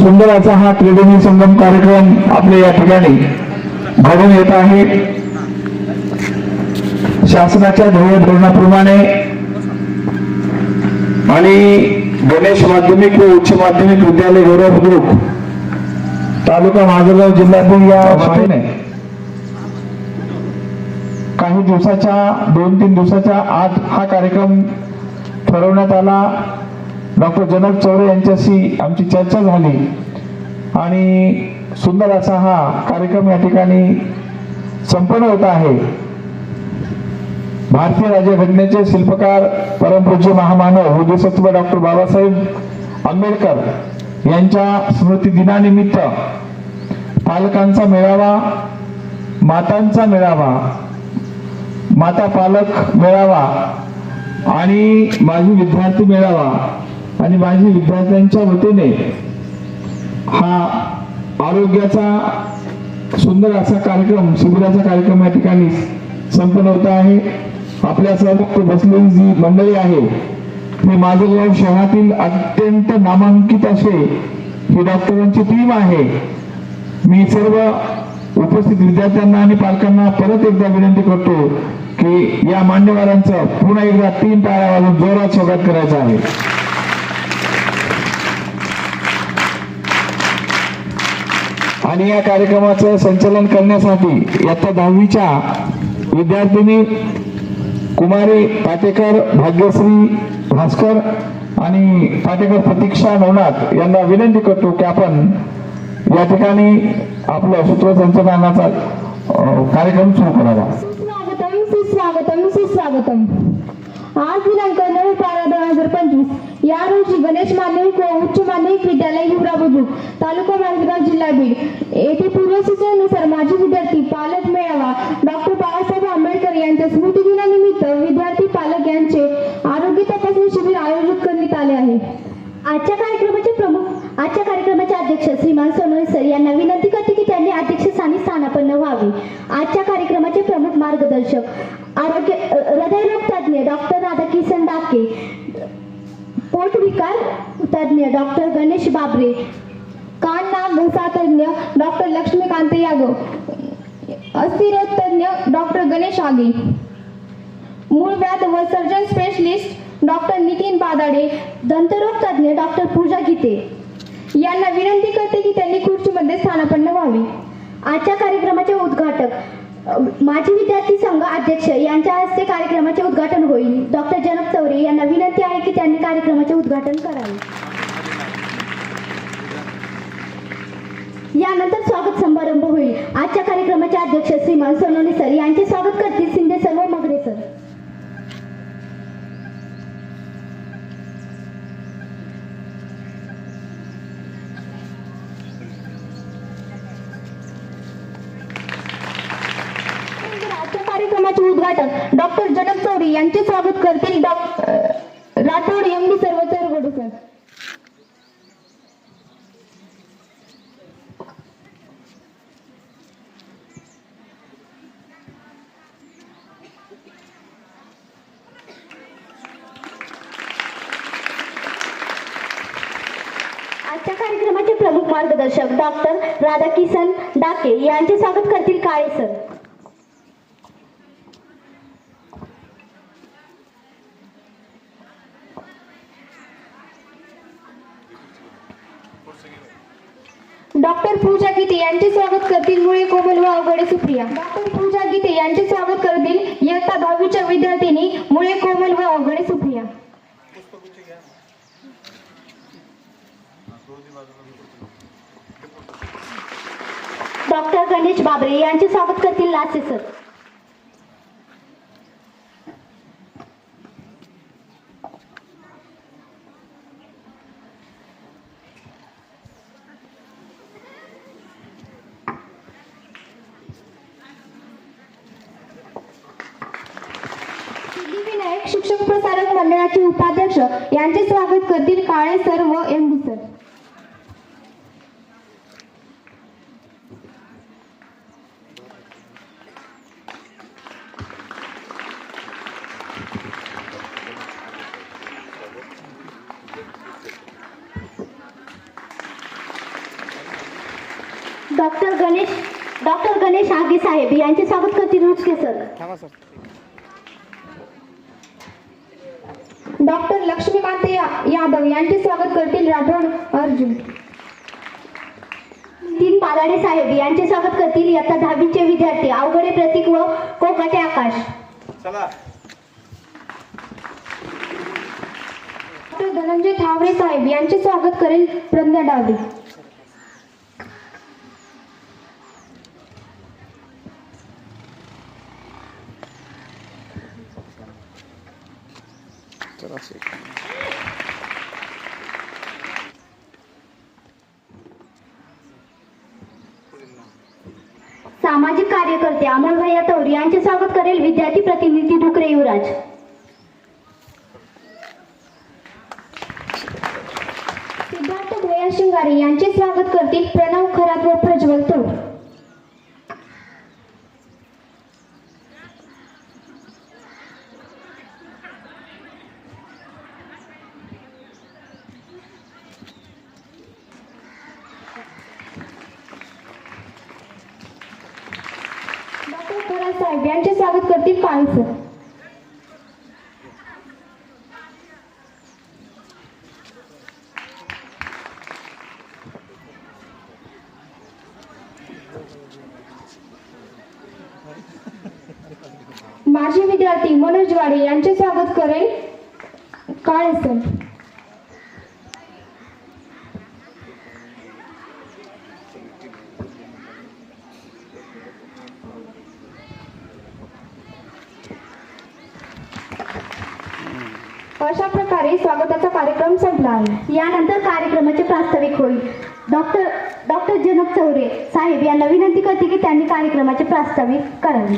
सुंदर असा हा त्रिवेणी संगम कार्यक्रम आपल्या या ठिकाणी घडून येत आहे। शासनाच्या ध्येय धोरणाप्रमाणे आणि गणेश माध्यमिक व उच्च माध्यमिक विद्यालय गौरव बुद्रुक तालुका माजलगाव जिल्ह्यातील या शाळेने काही दिवसाच्या 2-3 दिवसाच्या आत हा कार्यक्रम ठरवण्यात आला। डॉक्टर जनक चौरे यांच्याशी आमची चर्चा झाली आणि सुंदर असा हा कार्यक्रम या ठिकाणी संपन्न होत आहे। भारतीय राज्यघटनेचे शिल्पकार परमपूज्य महामानव बोधिसत्व डॉक्टर बाबासाहेब आंबेडकर यांच्या स्मृती दिनानिमित्त पालकांचा मेळावा, मातांचा मेळावा, माता पालक मेळावा आणि माजी विद्यार्थी मेळावा आणि माजी विद्यार्थ्यांच्या वतीने हा आरोग्याचा सुंदर असा कार्यक्रम, शिबिराचा कार्यक्रम या ठिकाणी संपन्न होत आहे। आपल्या सर्व बसलेली जी मंडळी आहे ही माजलगाव शहरातील अत्यंत नामांकित असे ही डॉक्टरांची टीम आहे। मी सर्व उपस्थित विद्यार्थ्यांना आणि पालकांना परत एकदा विनंती करतो की या मान्यवरांचं पुन्हा एकदा 3 टाळ्या वाजवून जोरात स्वागत करायचं आहे। आणि या कार्यक्रमाचं संचालन करण्यासाठी इयत्ता 10वीच्या विद्यार्थिनी कुमारी पाटेकर भाग्यश्री भास्कर आणि पाटेकर प्रतीक्षा नवनाथ यांना विनंती करतो की आपण या ठिकाणी आपलं सूत्रसंचालनाचा कार्यक्रम सुरू करावा। सुस्वागतम। आज दिनांक 9/12/2025 या रोजी गणेश माध्यमिक व उच्च माध्यमिक विद्यालय हिवरा बुद्रुक तालुका माजलगाव जिल्हा बीड येथे पूर्वसूचनेनुसार माजी विद्यार्थी पालक मेळावा डॉक्टर बाबासाहेब आंबेडकर यांच्या स्मृती दिनानिमित्त विद्यार्थी पालक यांचे आरोग्य तपासणी शिबिर आयोजित करण्यात आले आहे। आजच्या कार्यक्रमाचे अध्यक्ष श्रीमान सोनवणे सर यांना विनंती करते की त्यांनी अध्यक्षस्थानी स्थानापन्न व्हावे। आजच्या कार्यक्रमाचे प्रमुख मार्गदर्शक हृदयरोग तज्ञ डॉक्टर राधाकिशन डाके, पोटविकार तज्ञ डॉक्टर गणेश बाबरे, कान नाक घसा तज्ञ डॉक्टर लक्ष्मीकांत यादव, अस्थिरोग तज्ञ डॉक्टर गणेश आगे, मूळव्याध व सर्जन स्पेशलिस्ट डॉक्टर नितीन बादाडे, दंतरोग तज्ञ डॉक्टर पूजा गीते यांना विनंती करते की त्यांनी खुर्चीमध्ये स्थानापन्न व्हावे। आजच्या कार्यक्रमाचे उद्घाटक माजी विद्यार्थी संघ अध्यक्ष यांच्या हस्ते कार्यक्रमाचे उद्घाटन होईल। डॉक्टर जनक चौरे यांना विनंती आहे की त्यांनी कार्यक्रमाचे उद्घाटन करावे। यानंतर स्वागत समारंभ होईल। आजच्या कार्यक्रमाचे अध्यक्ष श्रीमान सोनवणे सर यांचे स्वागत करतील शिंदे सर व मगरे सर। कार्यक्रमाचे उद्घाटन डॉक्टर जनक चौरे यांचे स्वागत करतील राठोड एमडी सर्व चरगोडे सर। आजच्या कार्यक्रमाचे प्रमुख मार्गदर्शक डॉक्टर राधाकिशन डाके यांचे स्वागत करतील काळे सर। डॉक्टर पूजा गीते यांचे स्वागत करतील मुळे कोमल व अवघडे सुप्रिया। डॉक्टर पूजा गीते यांचे स्वागत करतील इयत्ता 10वीच्या विद्यार्थिनी मुळे कोमल व अवघडे सुप्रिया। डॉक्टर गणेश बाबरे यांचे स्वागत करतील लासे सर। शिक्षक प्रसारक मंडळाचे उपाध्यक्ष यांचे स्वागत करतील काळे सर व एमडी सर। डॉक्टर गणेश आगे साहेब यांचे स्वागत करतील रुचके सर. डॉक्टर लक्ष्मीकांत यादव यांचे स्वागत करतील राठोड अर्जुन. तीन पालाडे साहेब यांचे स्वागत करतील इयत्ता 10वीचे विद्यार्थी अवघडे प्रतीक व कोकाटे आकाश. डॉक्टर धनंजय थावरे साहेब यांचे स्वागत करेल प्रज्ञा डावरे. सामाजिक कार्यकर्ते अमोल भैया तौर यांचे स्वागत करेल विद्यार्थी प्रतिनिधी डुकरे युवराज. सिद्धार्थ भैया शिंगारे यांचे स्वागत करतील प्रणव खरात व प्रज्वल तौर. डॉक्टर खरात साहेब यांचे स्वागत करतील काळे सर. माजी विद्यार्थी मनोज वाडे यांचे स्वागत करेल काळे सर. अशा प्रकारे स्वागताचा कार्यक्रम संपला आहे. यानंतर कार्यक्रमाचे प्रास्ताविक होईल. डॉक्टर जनक चौरे साहेब यांना विनंती करते की त्यांनी कार्यक्रमाचे प्रास्ताविक करावे.